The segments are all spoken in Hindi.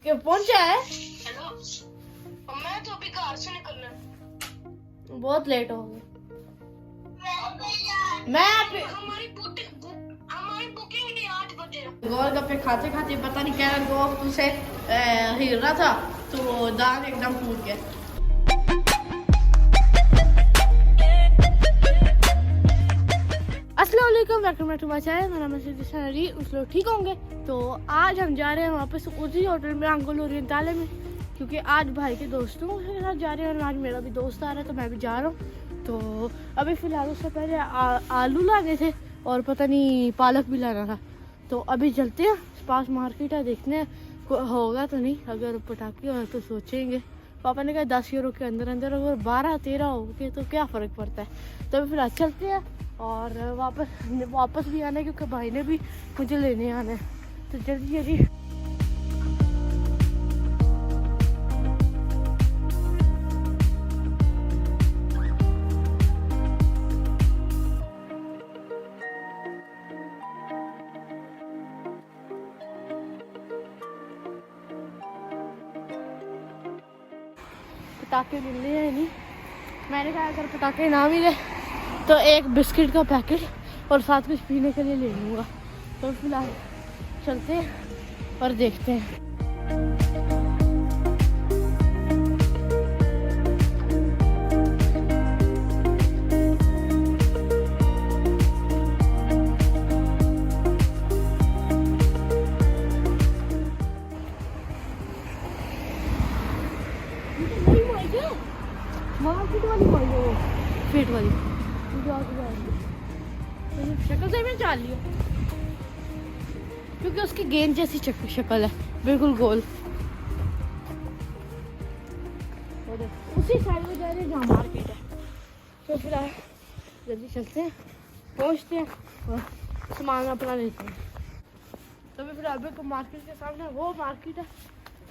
कि पहुंचा है। हेलो, मैं तो अभी घर से निकलना है। बहुत लेट हो गए। मैं हमारी बुकिंग ही 8 बजे। गोलगप्पे खाते खाते पता नहीं क्या दोस्त उसे हिल रहा था तो दांत एकदम टूट गया। अस्सलाम वालेकुम, वेलकम टू माय चैनल। मेरा नाम है सनरी। उस लोग ठीक होंगे। तो आज हम जा रहे हैं वापस उसी होटल में, अंगुल ओरिएंटाले में, क्योंकि आज भाई के दोस्तों के साथ जा रहे हैं और आज मेरा भी दोस्त आ रहा है तो मैं भी जा रहा हूँ। तो अभी फ़िलहाल उससे पहले आलू लाने थे और पता नहीं पालक भी लाना था। तो अभी चलते हैं, पास मार्केट है, देखते हैं होगा तो नहीं। अगर पटाखे हो तो सोचेंगे। पापा ने कहा 10 यूरो के अंदर अंदर, अगर 12-13 हो गए तो क्या फ़र्क पड़ता है। तो अभी फिलहाल चलते हैं और वापस भी आना है क्योंकि भाई ने भी मुझे लेने आना है। तो जल्दी जल्दी पटाखे मिलने हैं नहीं। मैंने कहा अगर पटाखे ना मिले तो एक बिस्किट का पैकेट और साथ कुछ पीने के लिए ले लूँगा। तो फिलहाल चलते हैं और देखते हैं। मार्केट वाली माई वो फेट वाली शक्ल से मैं चाल लिया क्योंकि उसकी गेंद जैसी शक्ल है, बिल्कुल गोल। उसी साइड में जा रहे हैं जहाँ मार्केट है। तो फिलहाल जल्दी चलते हैं, पहुँचते हैं और सामान अपना लेते हैं। तो अभी फिलहाल तो मार्केट के सामने वो मार्केट है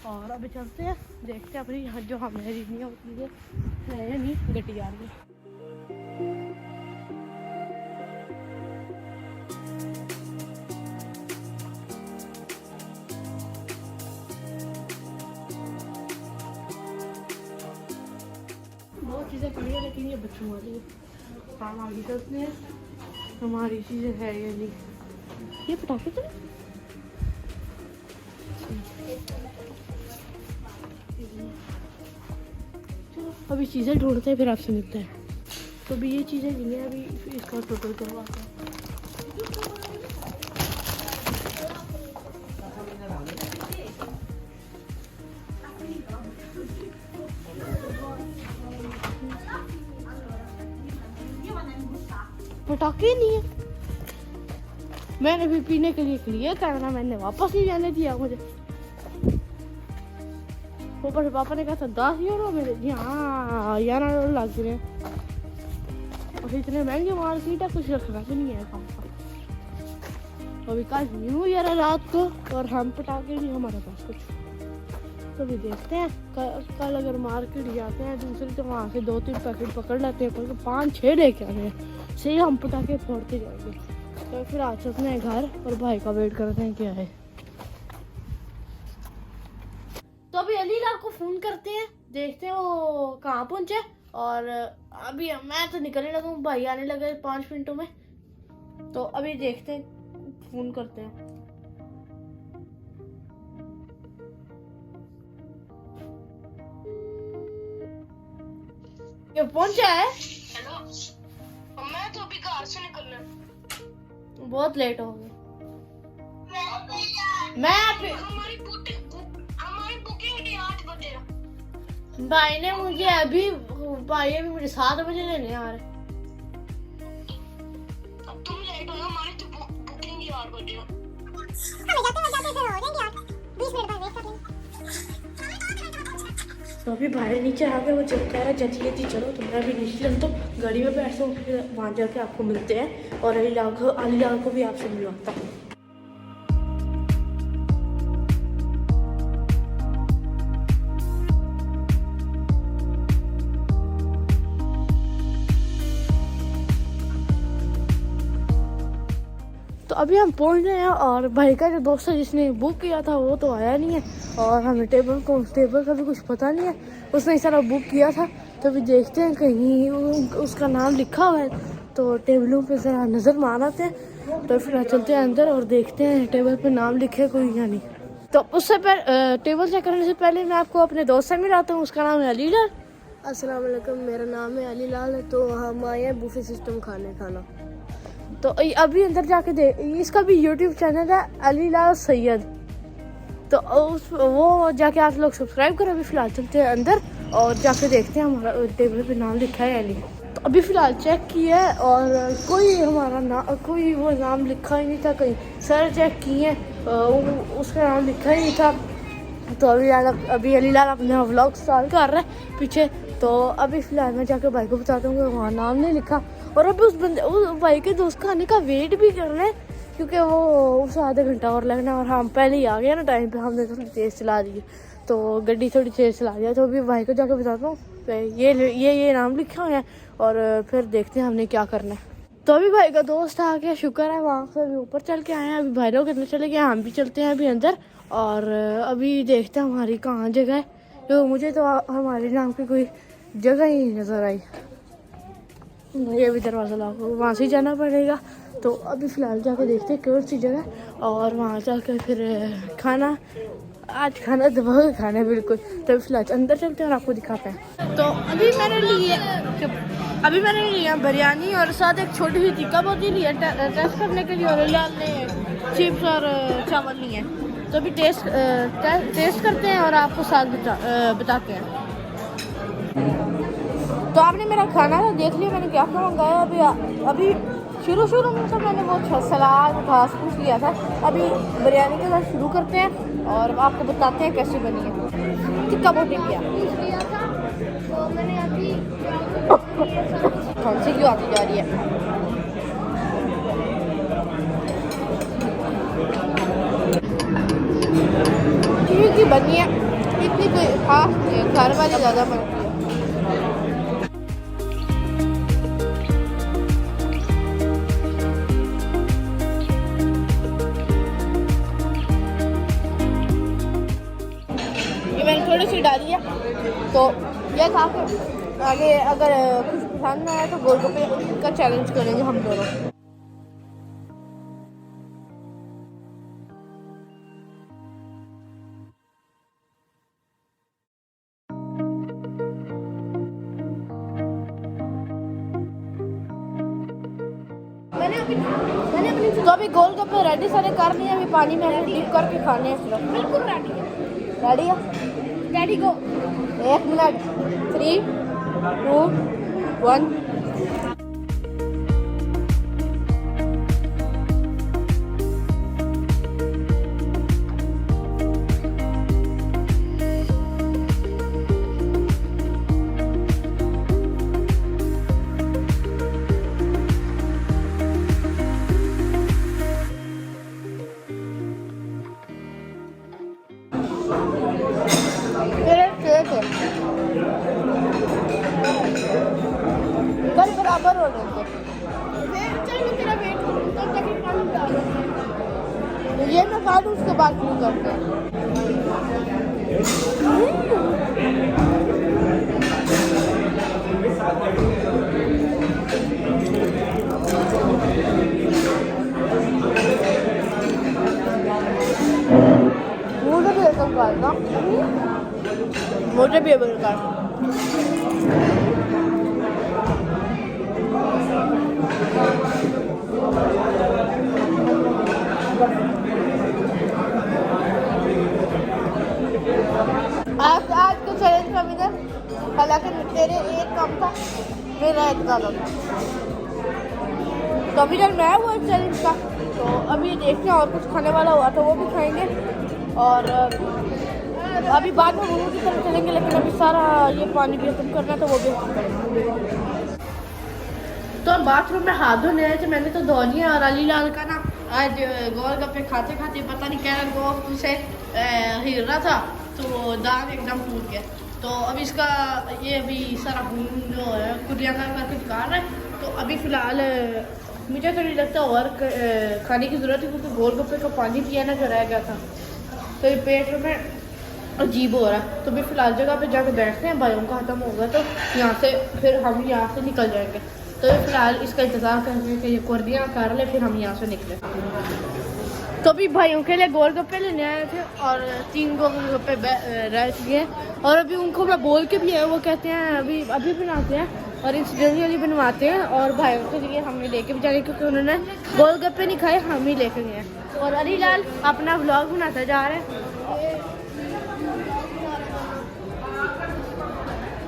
और अभी चलते हैं, देखते हैं अपनी यहाँ जो हमें नहीं है उसकी है नहीं गड्डी आ रही है। बहुत चीज़ें खड़ी है लेकिन ये बच्चों वाली है। हम आगे चलते हैं, हमारी चीज़ें है ये नहीं। ये पटाखे तो चलो अभी चीज़ें ढूंढते हैं फिर आपसे मिलते हैं। तो अभी ये चीज़ें नहीं है, अभी इसका टोटल करवाते हैं। पटाखे नहीं है। मैंने भी पीने के लिए कैमरा मैंने वापस नहीं जाने दिया मुझे। ऊपर से पापा ने कहा था 10 यूरो, मेरे यहाँ 11 यूरो लग रहे हैं और इतने महंगे मार्केट है, कुछ रखना भी नहीं है काम का। अभी कल न्यू ईयर है रात को और हम पटाखे नहीं हमारे पास कुछ। तो अभी देखते हैं कल अगर मार्केट जाते हैं दूसरी तो वहाँ से 2-3 पैकेट पकड़ लेते हैं, क्योंकि 5-6 लेके आने हैं, से हम पटाखे फोड़ते जाएंगे। तो फिर आज चलते हैं घर और भाई का वेट करते हैं क्या है। तो अभी अलीला को फोन करते हैं, देखते हैं वो कहाँ पहुंचे। और अभी मैं तो निकलने लगा हूँ, भाई आने लगे 5 मिनटों में। तो अभी देखते हैं, फोन करते हैं। ये पहुंचा है। हेलो, मैं तो अभी घर से निकलना है। बहुत लेट हो गए। हमारी बुकिंग ही 8 बजे। भाई ने मुझे अभी मुझे 7 बजे लेने आ रहे। अब तुम लेट हो ना, हमारी तो बुकिंग ही 8 बजे। तो अभी भाई नीचे आ गए, वो कह रहा है जल्दी जल्दी चलो। तो मैं भी नीचे चलता हूँ, गाड़ी में बैठता हूँ, फिर वहाँ जाके आपको मिलते हैं और अलीला को भी आपसे मिलवाता हूँ। तो अभी हम पहुंच गए हैं और भाई का जो दोस्त है जिसने बुक किया था वो तो आया नहीं है और हमें टेबल का भी कुछ पता नहीं है। उसने इस तरह बुक किया था तो अभी देखते हैं कहीं उसका नाम लिखा हुआ है तो टेबलों पे ज़रा नज़र मारते हैं। तो फिर चलते हैं अंदर और देखते हैं टेबल पे नाम लिखे कोई या नहीं। तो उससे पहले टेबल चेक करने से पहले मैं आपको अपने दोस्त से मिलाता हूँ। उसका नाम है अली लाल। अस्सलाम वालेकुम, मेरा नाम है अली लाल है। तो हम आए हैं बुफे सिस्टम खाना। तो अभी अंदर जाके देख, इसका भी यूट्यूब चैनल है अली लाल सैयद, तो वो जाके आप लोग सब्सक्राइब करो। अभी फ़िलहाल चलते हैं अंदर और जाके देखते हैं हमारा टेबल पे नाम लिखा है अली। तो अभी फ़िलहाल चेक किया है और कोई हमारा कोई वो नाम लिखा ही नहीं था। कहीं सर चेक किए उसका नाम लिखा ही नहीं था। तो अभी अली लाल अपना व्लॉग स्टार्ट कर रहा है पीछे। तो अभी फ़िलहाल मैं जाकर भाई को बताता हूँ कि वहाँ नाम नहीं लिखा। और अभी उस भाई के दोस्त का आने का वेट भी कर रहे हैं क्योंकि वो उसे आधा घंटा और लगना और हम पहले ही आ गए ना टाइम पे। हमने थोड़ी तेज़ चला दी तो गड्डी थोड़ी तेज़ चला दिया। तो अभी भाई को जाकर बताता हूँ ये नाम लिखा हुआ है और फिर देखते हैं हमने क्या करना है। तो अभी भाई का दोस्त आ गया, शुक्र है। वहाँ से अभी ऊपर चल के आए हैं। अभी भाई लोग कितने चले गए, हम भी चलते हैं अभी अंदर और अभी देखते हैं हमारी कहाँ जगह है। तो मुझे तो हमारे नाम की कोई जगह ही नज़र आई। ये भी दरवाज़ा लॉक, वहाँ से जाना पड़ेगा। तो अभी फ़िलहाल जाकर देखते हैं कौन सी जगह और वहाँ जाकर फिर आज खाना दबा के खाना है बिल्कुल। तो फिलहाल अंदर चलते हैं और आपको दिखाते हैं। तो अभी मैंने लिया बिरयानी और साथ एक छोटी सी टिक्का बोटी लिया टेस्ट करने के लिए और लाल ने चिप्स और चावल लिए। तो अभी टेस्ट करते हैं और आपको साथ बताते हैं। तो आपने मेरा खाना तो देख लिया, मैंने क्या क्या मंगाया। अभी शुरू में तो मैंने वो सलाद घास फूस लिया था। अभी बिरयानी के साथ शुरू करते हैं और आपको बताते हैं कैसे बनी है। टिक्का बोटी लिया था तो मैंने अभी खांसी क्यों आती जा रही है। ठीक ही बनी है, इतनी कोई खास नहीं, घर वाली ज़्यादा बनती है। मैंने थोड़ी सी डाली है तो यह खा के आगे अगर कुछ पसंद ना आए तो गोलगप्पे का चैलेंज करेंगे हम दोनों। तो अभी गोलगप्पे रेडी सारे कर लिए। अभी पानी में ऐसे डिप करके खाने हैं सिर्फ। बिल्कुल रेडी रेडी है, रेडी गो। 1 मिनट 3 2 1। कल बराबर हो रहे थे। ये मैं काटूँ उसके बाद शुरू करते हैं। मुझे भी ऐसा करना, मुझे भी करना। आज के चैलेंज का विनर, हालांकि तेरे एक कम था, मेरा एक ज़्यादा था, तो विनर मैं हुआ इस चैलेंज का। तो अभी देखते हैं और कुछ खाने वाला हुआ तो वो भी खाएंगे और अभी बाद में वहाँ की तरफ चलेंगे। लेकिन अभी सारा ये पानी भी खत्म करना है तो वो भी खत्म करेंगे। तो बाथरूम में हाथ धोने आए थे, मैंने तो धो लिया। और अली लाल का ना आज गोलगप्पे खाते खाते पता नहीं क्या गोश्त से हिल रहा था तो दांत एकदम टूट गया। तो अभी इसका ये अभी सारा खून जो है कुरिया करके निकाल रहा है। तो अभी फ़िलहाल मुझे तो नहीं लगता और खाने की ज़रूरत है, क्योंकि गोलगप्पे का पानी पियाना जो रह गया था तो ये पेट में अजीब हो रहा है। तो भी फ़िलहाल जगह पे जाके बैठते हैं, भाइयों का ख़त्म होगा तो यहाँ से फिर हम यहाँ से निकल जाएंगे। तो ये फ़िलहाल इसका इंतज़ार करेंगे कि ये कुर्दियाँ कर ले, फिर हम यहाँ से निकले। तो भी भाइयों के लिए गोलगप्पे लेने आए थे और 3 गोलगप्पे रह चुके हैं और अभी उनको मैं बोल के भी है, वो कहते हैं अभी बनाते हैं और इंसिडेंटली बनवाते हैं और भाइयों के लिए हमें लेके भी जाएंगे, क्योंकि उन्होंने गोलगप्पे नहीं खाए, हम ही लेके गए हैं। और अली लाल अपना व्लॉग बनाता जा रहा है।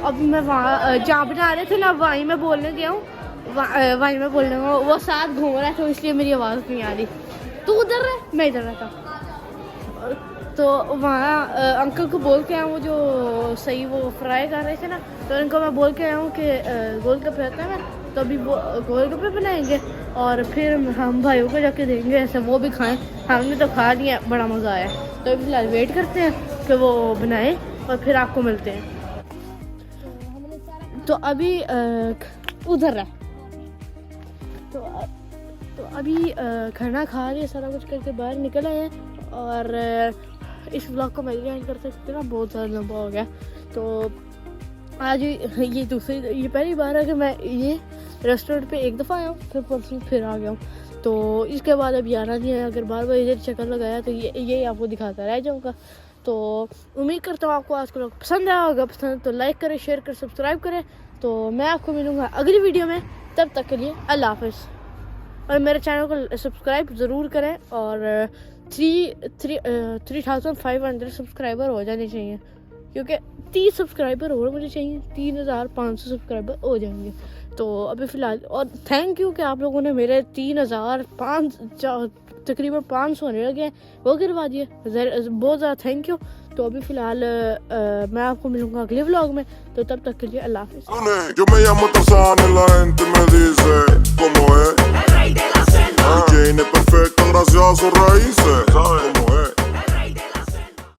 अब मैं वहाँ जहाँ बना रहे थे ना, वहीं मैं बोलने गया हूँ, वहीं मैं बोलने गया, वो साथ घूम रहा है तो इसलिए मेरी आवाज़ नहीं आ रही। तू उधर है, मैं इधर रहता। तो वहाँ अंकल को बोल के आया हूँ, जो सही वो फ्राई कर रहे थे ना, तो उनको मैं बोल के आया हूँ कि गोलगप्पे रहता है ना, तो अभी वो गोलगप्पे बनाएंगे और फिर हम भाइयों को जाके देंगे, ऐसे वो भी खाएं। हमने तो खा लिया, बड़ा मज़ा आया। तो फिलहाल वेट करते हैं कि वो बनाए और फिर आपको मिलते हैं। तो अभी उधर है तो अभी खाना खा रहे, सारा कुछ करके बाहर निकल आए हैं और इस व्लॉग को मैं एंड कर सकते ना, बहुत ज़्यादा लंबा हो गया। तो आज ये पहली बार है कि मैं ये रेस्टोरेंट पे एक दफ़ा आया हूँ, फिर परसों फिर आ गया हूँ। तो इसके बाद अभी आना नहीं है, अगर बार बार इधर चक्कर लगाया तो ये आपको दिखाता रह जाऊँगा। तो उम्मीद करता हूँ आपको आज का व्लॉग पसंद आया होगा। पसंद तो लाइक करें, शेयर करें, सब्सक्राइब करें। तो मैं आपको मिलूँगा अगली वीडियो में, तब तक के लिए अल्लाह हाफ़िज़। और मेरे चैनल को सब्सक्राइब ज़रूर करें और 3500 सब्सक्राइबर हो जाने चाहिए, क्योंकि 30 सब्सक्राइबर और मुझे चाहिए, 3500 सब्सक्राइबर हो जाएंगे। तो अभी फ़िलहाल और थैंक यू कि आप लोगों ने मेरे 3005 तकरीबन 500 होने लगे हैं वो गिरवा दिए, बहुत ज़्यादा थैंक यू। तो अभी फ़िलहाल मैं आपको मिलूँगा अगले व्लॉग में, तो तब तक के लिए अल्लाह हाफ़िज़। Yo me llamo Tarzán y la gente me dice cómo es. El rey de la selva. DJ es perfecto gracias a sus raíces. ¿Sabes?